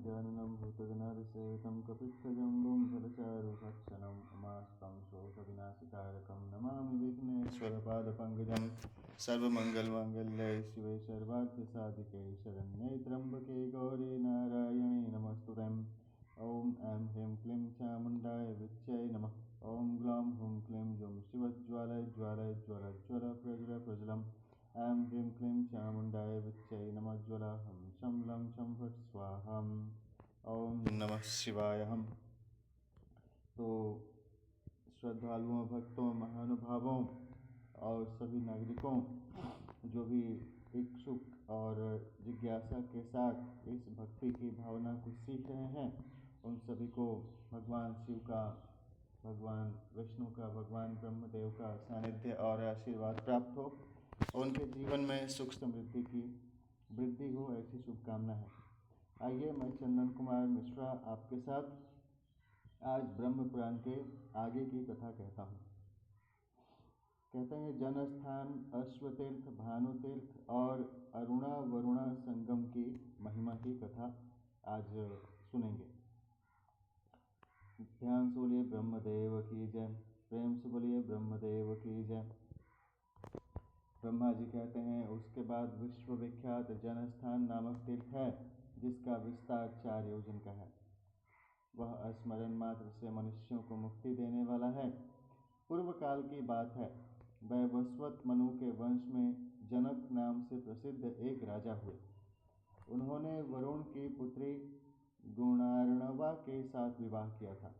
गजाननं भूतगणाधिसेवितं कपित्थजम्बुं फलचारुभक्षणम् उमास्तं शोकविनाशकारकं नमामि विघ्नेश्वरपादपङ्कजं सर्वमङ्गलमाङ्गल्ये शिवे सर्वार्थसाधिके शरण्ये त्र्यम्बके गौरी नारायणी नमस्तुते। ॐ ऐं ह्रीं क्लीं चामुण्डाय विच्चै नमः। ॐ ग्लौं हुं क्लीं जुं शिवज्वालय ज्वालय ज्वल प्रज्वलम्। ऐं ह्रीं क्लीं चामुण्डाय विच्चै नमः। ज्वला हं शं लं छं फट् स्वाहा। ॐ नमः शिवाय। हम तो श्रद्धालुओं, भक्तों, महानुभावों और सभी नागरिकों जो भी इच्छुक और जिज्ञासा के साथ इस भक्ति की भावना को सीख रहे हैं, उन सभी को भगवान शिव का, भगवान विष्णु का, भगवान ब्रह्मदेव का सानिध्य और आशीर्वाद प्राप्त हो। उनके जीवन में सुख समृद्धि की वृद्धि हो, ऐसी शुभकामना है। आइए, मैं चंदन कुमार मिश्रा आपके साथ आज ब्रह्म पुराण के आगे की कथा कहता हूँ। कहते हैं, जनस्थान, अश्वतीर्थ, भानुतीर्थ और अरुणा वरुणा संगम की महिमा की कथा आज सुनेंगे। ध्यान से बोलिए ब्रह्मदेव की जय, प्रेम से बोलिए ब्रह्मदेव की जय। ब्रह्मा जी कहते हैं, उसके बाद विश्वविख्यात जनस्थान नामक तीर्थ है, जिसका विस्तार 4 योजन का है। वह स्मरण मात्र से मनुष्यों को मुक्ति देने वाला है। पूर्व काल की बात है, वैवस्वत मनु के वंश में जनक नाम से प्रसिद्ध एक राजा हुए। उन्होंने वरुण की पुत्री गुणार्णवा के साथ विवाह किया था।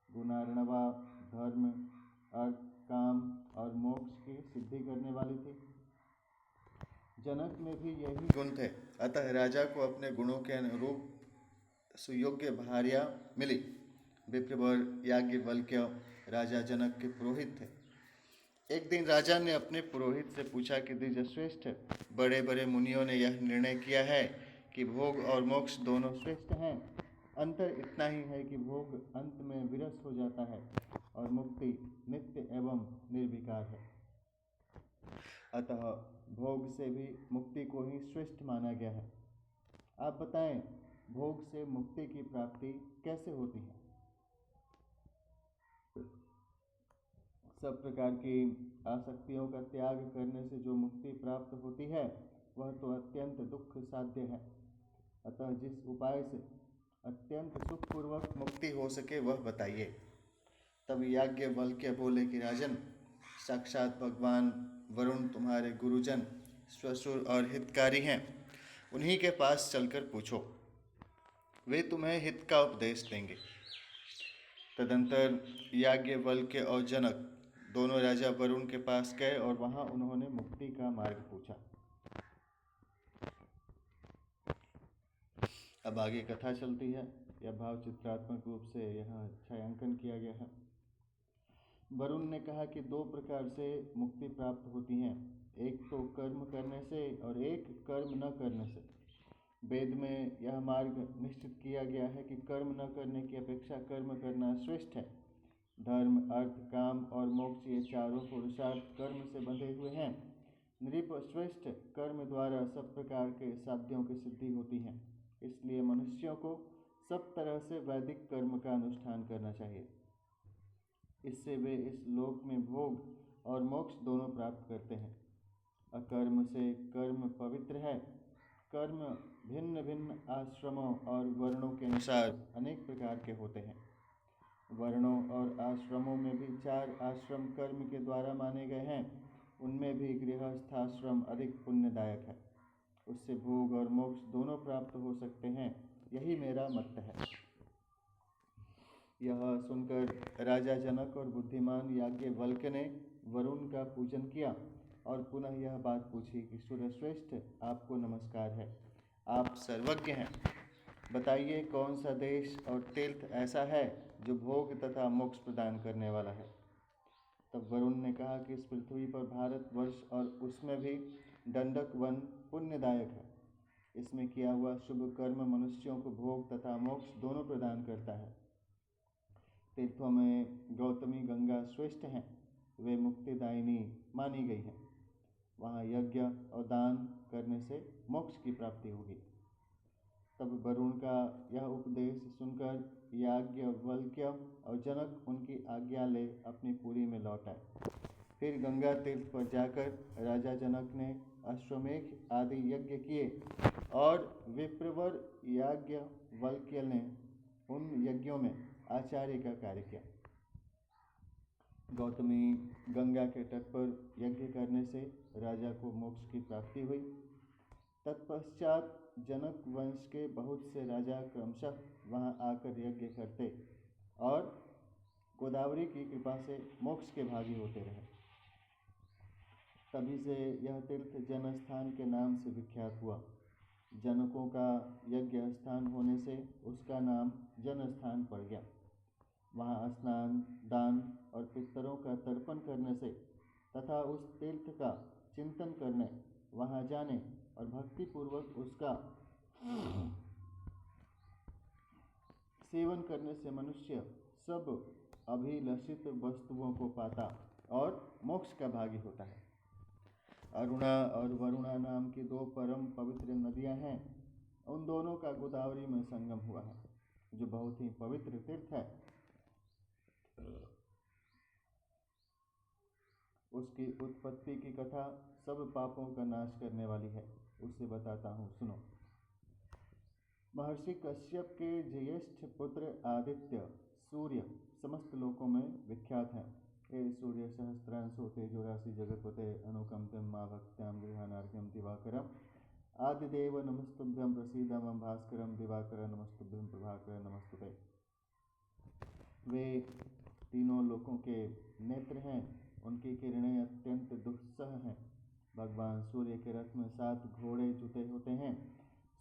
गुणार्णवा धर्म, अर्थ, काम और मोक्ष की सिद्धि करने वाली थी। जनक में भी यही गुण थे, अतः राजा को अपने गुणों के अनुरूप सुयोग्य भार्या मिली। विप्रवर याज्ञवल्क्य राजा जनक के पुरोहित थे। एक दिन राजा ने अपने पुरोहित से पूछा कि द्विजश्रेष्ठ, बड़े बड़े मुनियों ने यह निर्णय किया है कि भोग और मोक्ष दोनों श्रेष्ठ हैं। अंतर इतना ही है कि भोग अंत में विरस हो जाता है और मुक्ति नित्य एवं निर्विकार है। अतः भोग से भी मुक्ति को ही श्रेष्ठ माना गया है। आप बताएं, भोग से मुक्ति की प्राप्ति कैसे होती है? सब प्रकार की आसक्तियों का त्याग करने से जो मुक्ति प्राप्त होती है, वह तो अत्यंत दुख साध्य है। अतः जिस उपाय से अत्यंत सुखपूर्वक मुक्ति हो सके वह बताइए। तब याज्ञवल्क्य बोले कि राजन, साक्षात भगवान वरुण तुम्हारे गुरुजन, ससुर और हितकारी हैं। उन्हीं के पास चलकर पूछो, वे तुम्हें हित का उपदेश देंगे। तदंतर याज्ञवल्क्य और जनक दोनों राजा वरुण के पास गए और वहां उन्होंने मुक्ति का मार्ग पूछा। अब आगे कथा चलती है। यह भाव चित्रात्मक रूप से यहाँ छायांकन किया गया है। वरुण ने कहा कि 2 प्रकार से मुक्ति प्राप्त होती है, एक तो कर्म करने से और एक कर्म न करने से। वेद में यह मार्ग निश्चित किया गया है कि कर्म न करने की अपेक्षा कर्म करना श्रेष्ठ है। धर्म, अर्थ, काम और मोक्ष ये चारों पुरुषार्थ कर्म से बंधे हुए हैं। नृप श्रेष्ठ कर्म द्वारा सब प्रकार के साध्यों की सिद्धि होती है। इसलिए मनुष्यों को सब तरह से वैदिक कर्म का अनुष्ठान करना चाहिए। इससे वे इस लोक में भोग और मोक्ष दोनों प्राप्त करते हैं। अकर्म से कर्म पवित्र है। कर्म भिन्न भिन्न आश्रमों और वर्णों के अनुसार अनेक प्रकार के होते हैं। वर्णों और आश्रमों में भी 4 आश्रम कर्म के द्वारा माने गए हैं। उनमें भी गृहस्थाश्रम अधिक पुण्यदायक है। उससे भोग और मोक्ष दोनों प्राप्त हो सकते हैं, यही मेरा मत है। यह सुनकर राजा जनक और बुद्धिमान याज्ञवल्क्य ने वरुण का पूजन किया और पुनः यह बात पूछी कि सूर्यश्रेष्ठ, आपको नमस्कार है, आप सर्वज्ञ हैं। बताइए, कौन सा देश और तीर्थ ऐसा है जो भोग तथा मोक्ष प्रदान करने वाला है? तब वरुण ने कहा कि इस पृथ्वी पर भारतवर्ष और उसमें भी दंडक वन पुण्यदायक है। इसमें किया हुआ शुभ कर्म मनुष्यों को भोग तथा मोक्ष दोनों प्रदान करता है। तीर्थों में गौतमी गंगा श्रेष्ठ हैं, वे मुक्तिदायिनी मानी गई हैं। वहाँ यज्ञ और दान करने से मोक्ष की प्राप्ति होगी। तब वरुण का यह उपदेश सुनकर याज्ञवल्क्य और जनक उनकी आज्ञा ले अपनी पुरी में लौट आए। फिर गंगा तीर्थ पर जाकर राजा जनक ने अश्वमेघ आदि यज्ञ किए और विप्रवर याज्ञवल्क्य ने उन यज्ञों में आचार्य का कार्य किया। गौतमी गंगा के तट पर यज्ञ करने से राजा को मोक्ष की प्राप्ति हुई। तत्पश्चात जनक वंश के बहुत से राजा क्रमशः वहां आकर यज्ञ करते और गोदावरी की कृपा से मोक्ष के भागी होते रहे। तभी से यह तीर्थ जन स्थान के नाम से विख्यात हुआ। जनकों का यज्ञ स्थान होने से उसका नाम जन स्थान पड़ गया। वहाँ स्नान, दान और पितरों का तर्पण करने से तथा उस तीर्थ का चिंतन करने, वहाँ जाने और भक्तिपूर्वक उसका सेवन करने से मनुष्य सब अभिलषित वस्तुओं को पाता और मोक्ष का भागी होता है। अरुणा और वरुणा नाम की दो परम पवित्र नदियां हैं। उन दोनों का गोदावरी में संगम हुआ है, जो बहुत ही पवित्र तीर्थ है। उसकी उत्पत्ति की कथा सब पापों का नाश करने वाली है। उसे बताता हूँ, सुनो। महर्षि कश्यप के ज्येष्ठ पुत्र आदित्य सूर्य समस्त लोकों में विख्यात हैं। हे सूर्य सहस्त्रांशो तेजोराशि जगत्पते अनुकंपम मां भक्त्याम गृहानार्घ्यम दिवाकरम आदिदेव नमस्तुभ्यं प्रसीद मम भास्करम दिवाकर नमस्तुभ्यं प्रभाकर नमस्तुते। वे तीनों लोकों के नेत्र हैं। उनकी किरणें अत्यंत दुस्सह हैं। भगवान सूर्य के रथ में 7 घोड़े जुते होते हैं।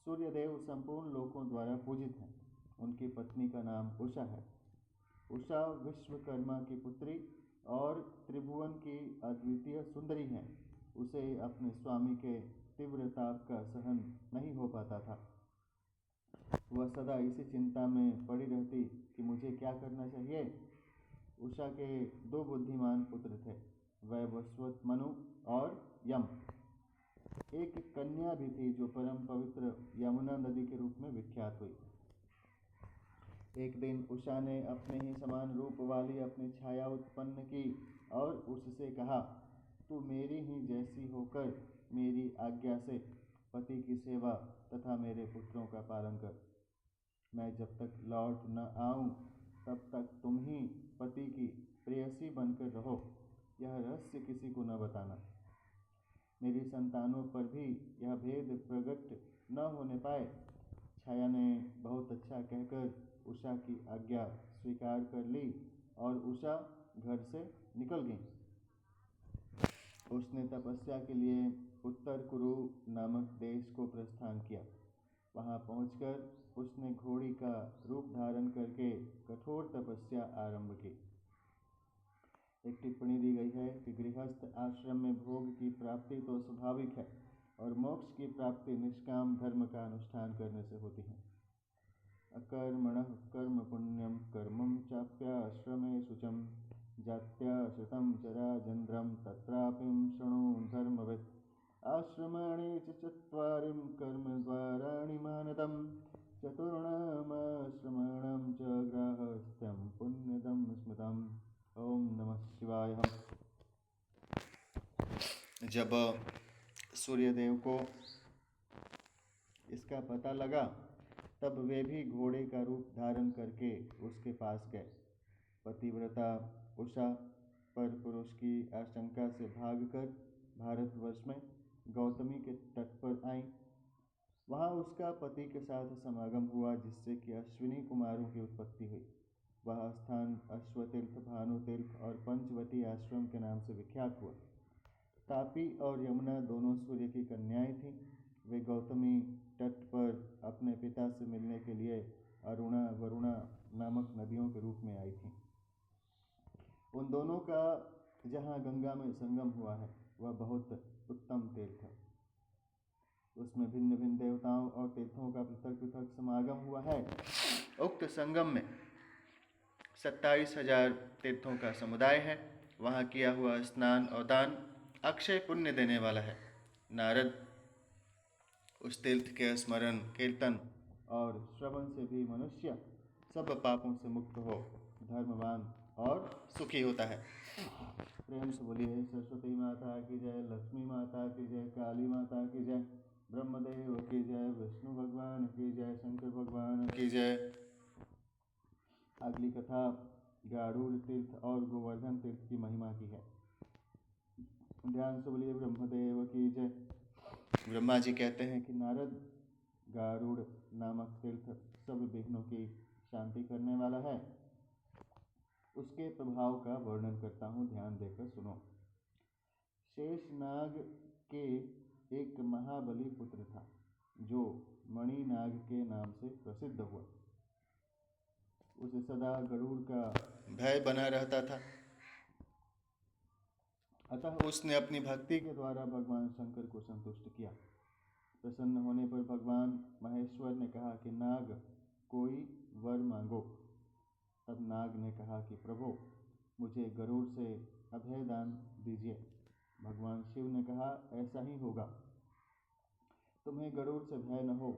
सूर्यदेव संपूर्ण लोकों द्वारा पूजित हैं। उनकी पत्नी का नाम उषा है। उषा विश्वकर्मा की पुत्री और त्रिभुवन की अद्वितीय सुंदरी है। उसे अपने स्वामी के तीव्र ताप का सहन नहीं हो पाता था। वह सदा इसी चिंता में पड़ी रहती कि मुझे क्या करना चाहिए। उषा के 2 बुद्धिमान पुत्र थे, वैवस्वत मनु और यम। एक कन्या भी थी जो परम पवित्र यमुना नदी के रूप में विख्यात हुई। एक दिन उषा ने अपने ही समान रूप वाली अपनी छाया उत्पन्न की और उससे कहा, तू मेरी ही जैसी होकर मेरी आज्ञा से पति की सेवा तथा मेरे पुत्रों का पालन कर। मैं जब तक लौट न आऊं तब तक तुम ही पति की प्रेयसी बनकर रहो। यह रहस्य किसी को न बताना। मेरी संतानों पर भी यह भेद प्रकट न होने पाए। छाया ने बहुत अच्छा कहकर उषा की आज्ञा स्वीकार कर ली और उषा घर से निकल गई। उसने तपस्या के लिए उत्तर कुरु नामक देश को प्रस्थान किया। वहां पहुंचकर उसने घोड़ी का रूप धारण करके कठोर तपस्या आरंभ की। एक टिप्पणी दी गई है कि गृहस्थ आश्रम में भोग की प्राप्ति तो स्वाभाविक है और मोक्ष की प्राप्ति निष्काम धर्म का अनुष्ठान करने से होती है। अकर्मणः कर्म पुण्यम कर्मं चाप्याश्रमे शुचम जात्याश्रितं चराजन्द्रं तत्रापिं शृणु धर्मवित् आश्रमाणि च चत्वारिं कर्मद्वाराणि मानदं चतुर्णामाश्रमाणां च ग्राहस्थ्यं पुण्यदं स्मृतम्। ओम नमः शिवाय। जब सूर्यदेव को इसका पता लगा तब वे भी घोड़े का रूप धारण करके उसके पास गए। पतिव्रता उषा पर पुरुष की आशंका से भागकर भारतवर्ष में गौतमी के तट पर आई। वहाँ उसका पति के साथ समागम हुआ, जिससे कि अश्विनी कुमारों की उत्पत्ति हुई। वह स्थान अश्वतीर्थ, भानुतीर्थ और पंचवटी आश्रम के नाम से विख्यात हुआ। तापी और यमुना दोनों सूर्य की कन्याएं थीं। वे गौतमी तट पर अपने पिता से मिलने के लिए अरुणा वरुणा नामक नदियों के रूप में आई थीं। उन दोनों का जहाँ गंगा में संगम हुआ है वह बहुत उत्तम तीर्थ है। उसमें भिन्न भिन्न देवताओं और तीर्थों का पृथक पृथक समागम हुआ है। उक्त संगम में 27,000 तीर्थों का समुदाय है। वहाँ किया हुआ स्नान और दान अक्षय पुण्य देने वाला है। नारद उस तीर्थ के स्मरण कीर्तन और श्रवण से भी मनुष्य सब पापों से मुक्त हो धर्मवान और सुखी होता है। प्रेम से बोलिए सरस्वती माता की जय, लक्ष्मी माता की जय, काली माता की जय, ब्रह्मदेव की जय, विष्णु भगवान की जय, शंकर भगवान की जय। अगली कथा गारूड़ तीर्थ और गोवर्धन तीर्थ की महिमा की है। ध्यान से बोलिए ब्रह्मदेव की जय। ब्रह्मा जी कहते हैं कि नारद, गारूड़ नामक तीर्थ सब विघ्नों की शांति करने वाला है। उसके प्रभाव का वर्णन करता हूँ, ध्यान देकर सुनो। शेषनाग के एक महाबली पुत्र था जो मणिनाग के नाम से प्रसिद्ध हुआ। उसे सदा गरुड़ का भय बना रहता था। अतः उसने अपनी भक्ति के द्वारा भगवान शंकर को संतुष्ट किया। प्रसन्न होने पर भगवान महेश्वर ने कहा कि नाग, कोई वर मांगो। तब नाग ने कहा कि प्रभु, मुझे गरुड़ से अभय दान दीजिए। भगवान शिव ने कहा, ऐसा ही होगा, तुम्हें गरुड़ से भय न हो।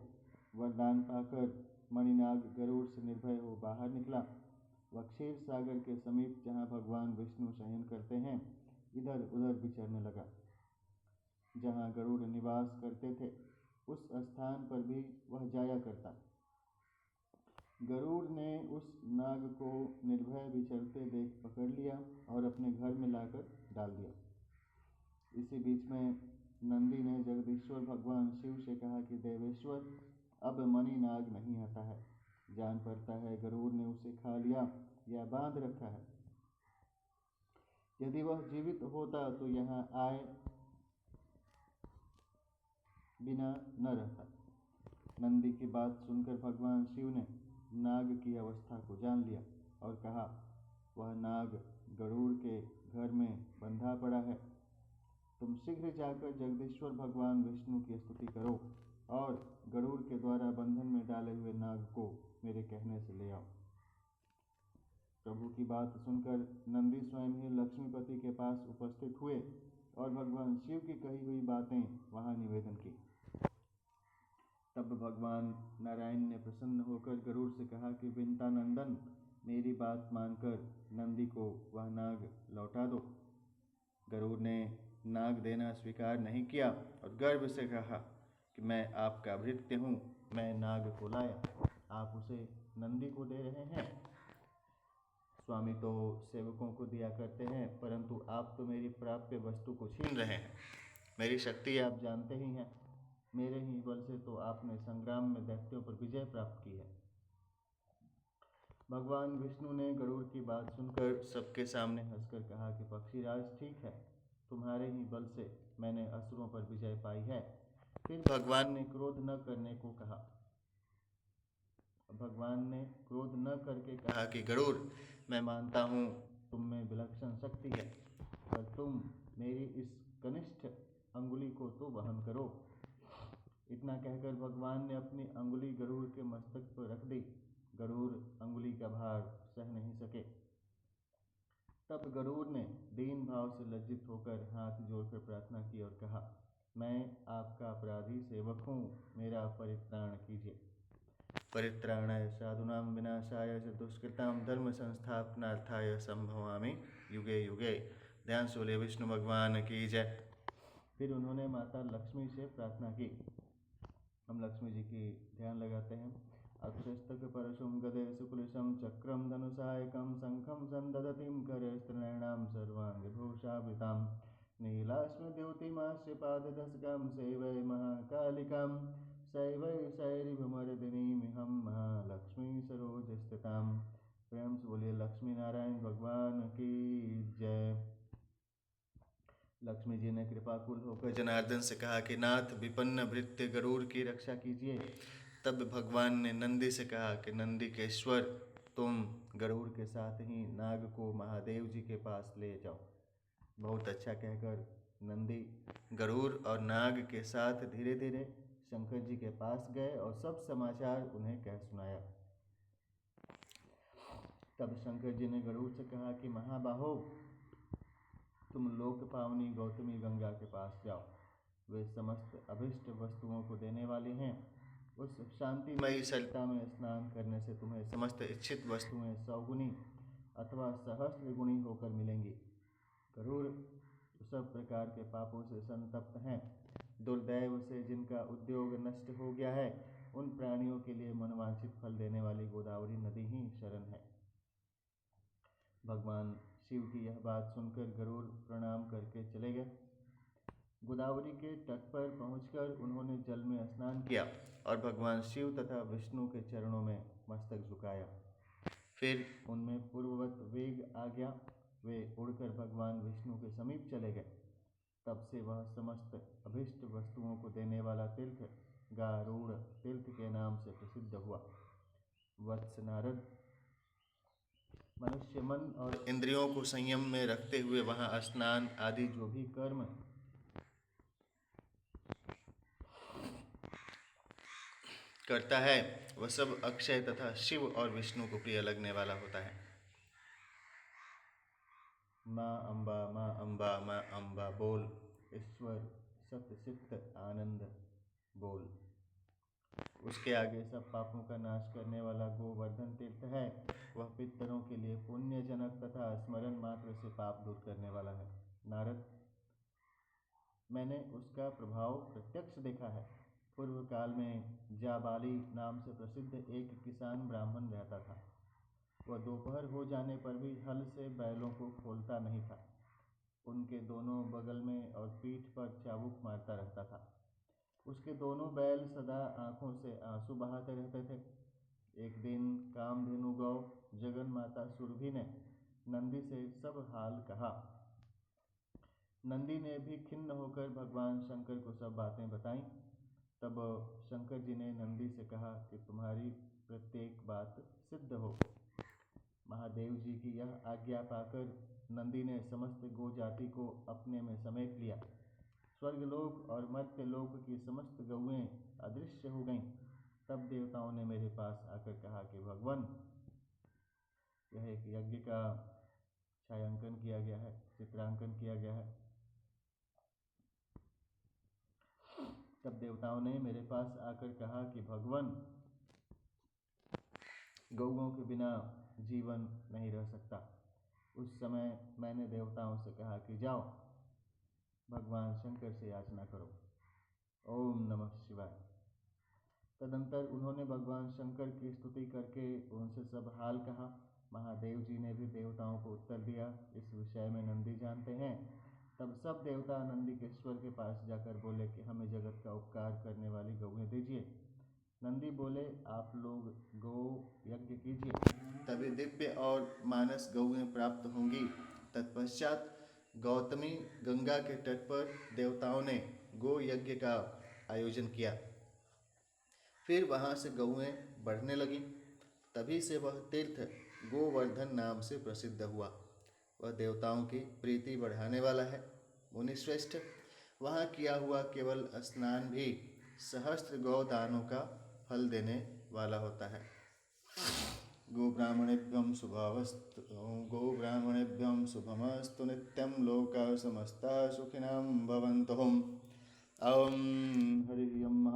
वरदान पाकर मणिनाग गरुड़ से निर्भय हो बाहर निकला। वह क्षीर सागर के समीप, जहाँ भगवान विष्णु शयन करते हैं, इधर उधर विचरने लगा। जहाँ गरुड़ निवास करते थे उस स्थान पर भी वह जाया करता। गरुड़ ने उस नाग को निर्भय विचरते देख पकड़ लिया और अपने घर में लाकर डाल दिया। इसी बीच में नंदी ने जगदीश्वर भगवान शिव से कहा कि देवेश्वर, अब मणिनाग नहीं आता है। जान पड़ता है गरुड़ ने उसे खा लिया या बांध रखा है। यदि वह जीवित होता तो यहाँ आए बिना न रहता। नंदी की बात सुनकर भगवान शिव ने नाग की अवस्था को जान लिया और कहा, वह नाग गरुड़ के घर में बंधा पड़ा है। तुम शीघ्र जाकर जगदीश्वर भगवान विष्णु की स्तुति करो और गरुड़ के द्वारा बंधन में डाले हुए नाग को मेरे कहने से ले आओ। प्रभु की बात सुनकर नंदी स्वयं ही लक्ष्मीपति के पास उपस्थित हुए और भगवान शिव की कही हुई बातें वहां निवेदन की। तब भगवान नारायण ने प्रसन्न होकर गरुड़ से कहा कि विंता नंदन, मेरी बात मानकर नंदी को वह नाग लौटा दो। गरुड़ ने नाग देना स्वीकार नहीं किया और गर्व से कहा कि मैं आपका भृत्य हूँ, मैं नाग को लाया, आप उसे नंदी को दे रहे हैं। स्वामी तो सेवकों को दिया करते हैं, परंतु आप तो मेरी प्राप्य वस्तु को छीन रहे हैं। मेरी शक्ति आप जानते ही हैं। मेरे ही बल से तो आपने संग्राम में दैत्यों पर विजय प्राप्त की है। भगवान विष्णु ने गरुड़ की बात सुनकर सबके सामने हंसकर कहा कि पक्षीराज, ठीक है, तुम्हारे ही बल से मैंने असुरों पर विजय पाई है। फिर भगवान ने क्रोध न करने को कहा। भगवान ने क्रोध न करके कहा कि गरुड़, मैं मानता हूँ तुम में विलक्षण शक्ति है, पर तुम मेरी इस कनिष्ठ अंगुली को तो वहन करो। इतना कहकर भगवान ने अपनी अंगुली गरुड़ के मस्तक पर रख दी। गरुड़ अंगुली का भार सह नहीं सके। तब गरुड़ ने दीन भाव से लज्जित होकर हाथ जोड़कर प्रार्थना की और कहा, मैं आपका अपराधी सेवक हूँ, मेरा परित्राण कीजिए। परित्राणाय साधूनां विनाशाय च दुष्कृतां धर्म संस्थापनार्थाय संभवामि युगे युगे। ध्यान से बोलिए विष्णु भगवान की जय। फिर उन्होंने माता लक्ष्मी से प्रार्थना की। हम लक्ष्मी जी की ध्यान लगाते हैं। अक्षस्तक परशुम गदे सुकुलिशम चक्रम धनुषायकम शंखम संदधतिम करस्त्रनयनां सर्वांगभूषावृतां नीलास्मद्युतिमास्य पाददशकं सेवै महाकालिकां शैवै शैरिभमर्दिनीमिहं महालक्ष्मी सरोजस्थितां। प्रेम से बोलिए लक्ष्मी नारायण भगवान की जय। लक्ष्मी जी ने कृपाकुल होकर जनार्दन से कहा कि नाथ, विपन्न भृत्य गरुड़ की रक्षा कीजिए। तब भगवान ने नंदी से कहा कि नंदी के ईश्वर, तुम गरुड़ के साथ ही नाग को महादेव जी के पास ले जाओ। बहुत अच्छा कहकर नंदी गरुड़ और नाग के साथ धीरे धीरे शंकर जी के पास गए और सब समाचार उन्हें कह सुनाया। तब शंकर जी ने गरुड़ से कहा कि महाबाहो, तुम लोक पावनी गौतमी गंगा के पास जाओ। वे समस्त अभिष्ट वस्तुओं को देने वाली हैं। उस शांतिमयी सरिता में स्नान करने से तुम्हें समस्त इच्छित वस्तुएं सौगुनी अथवा सहस्त्र गुणी होकर मिलेंगी। गरुड़ सब प्रकार के पापों से संतप्त हैं। दुर्दैव से जिनका उद्योग नष्ट हो गया है, उन प्राणियों के लिए मनवांछित फल देने वाली गोदावरी नदी ही शरण है। भगवान शिव की यह बात सुनकर गरुड़ प्रणाम करके चले गए। गोदावरी के तट पर पहुंचकर उन्होंने जल में स्नान किया और भगवान शिव तथा विष्णु के चरणों में मस्तक झुकाया। फिर उनमें पूर्ववत वेग आ गया। वे उड़कर भगवान विष्णु के समीप चले गए। तब से वह समस्त अभिष्ट वस्तुओं को देने वाला तीर्थ गारूड़ तीर्थ के नाम से प्रसिद्ध हुआ। वत्स नारद, मनुष्य मन और इंद्रियों को संयम में रखते हुए वहां स्नान आदि जो भी कर्म करता है, वह सब अक्षय तथा शिव और विष्णु को प्रिय लगने वाला होता है। माँ अम्बा, माँ अम्बा, माँ अम्बा बोल, ईश्वर सत्य चित्त आनंद बोल। उसके आगे सब पापों का नाश करने वाला गोवर्धन तीर्थ है। वह पितरों के लिए पुण्यजनक तथा स्मरण मात्र से पाप दूर करने वाला है। नारद, मैंने उसका प्रभाव प्रत्यक्ष देखा है। पूर्व काल में जाबाली नाम से प्रसिद्ध एक किसान ब्राह्मण रहता था। वह दोपहर हो जाने पर भी हल से बैलों को खोलता नहीं था। उनके दोनों बगल में और पीठ पर चाबुक मारता रहता था। उसके दोनों बैल सदा आंखों से आंसू बहाते रहते थे। एक दिन कामधेनु गौ जगन माता सुरभि ने नंदी से सब हाल कहा। नंदी ने भी खिन्न होकर भगवान शंकर को सब बातें बताईं। तब शंकर जी ने नंदी से कहा कि तुम्हारी प्रत्येक बात सिद्ध हो। महादेव जी की यह आज्ञा पाकर नंदी ने समस्त गो जाति को अपने में समेट लिया। स्वर्गलोक और मर्त्यलोक की समस्त गौएं अदृश्य हो गईं। तब देवताओं ने मेरे पास आकर कहा कि भगवान, यह एक यज्ञ का छायांकन किया गया है, चित्रांकन किया गया है। तब देवताओं ने मेरे पास आकर कहा कि भगवान, गौओं के बिना जीवन नहीं रह सकता। उस समय मैंने देवताओं से कहा कि जाओ भगवान शंकर से याचना करो। ओम नमः शिवाय। तदंतर उन्होंने भगवान शंकर की स्तुति करके उनसे सब हाल कहा। महादेव जी ने भी देवताओं को उत्तर दिया। इस विषय में नंदी जानते हैं। तब सब देवता नंदीकेश्वर के पास जाकर बोले कि हमें जगत का उपकार करने वाली गौएं दीजिए। नंदी बोले, आप लोग गौ यज्ञ कीजिए, तभी दिव्य और मानस गौएं प्राप्त होंगी। तत्पश्चात गौतमी गंगा के तट पर देवताओं ने गौ यज्ञ का आयोजन किया। फिर वहाँ से गौएं बढ़ने लगीं। तभी से वह तीर्थ गोवर्धन नाम से प्रसिद्ध हुआ। वह देवताओं की प्रीति बढ़ाने वाला है। मुनिश्रेष्ठ, वहाँ किया हुआ केवल स्नान भी सहस्त्र गौदानों का फल देने वाला होता है। गोब्राह्मणेभ्यं शुभमस्तु नित्यं लोकाः समस्ताः सुखिनः भवन्तु। ओम हरि ओम।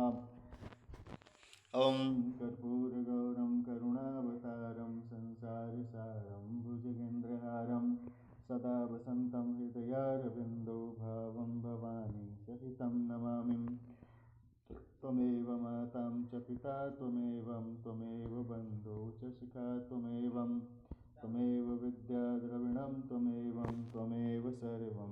ओम कर्पूरगौरं करुणावतारं संसारसारं भुजगेन्द्रहारं सदा वसन्तं हृदयारविन्दो भावं भवानी सहितं नमामि। त्वमेव माता च पिता त्वमेव बन्धो च शिखा त्वमेव विद्या द्रविणं त्वमेव सर्वं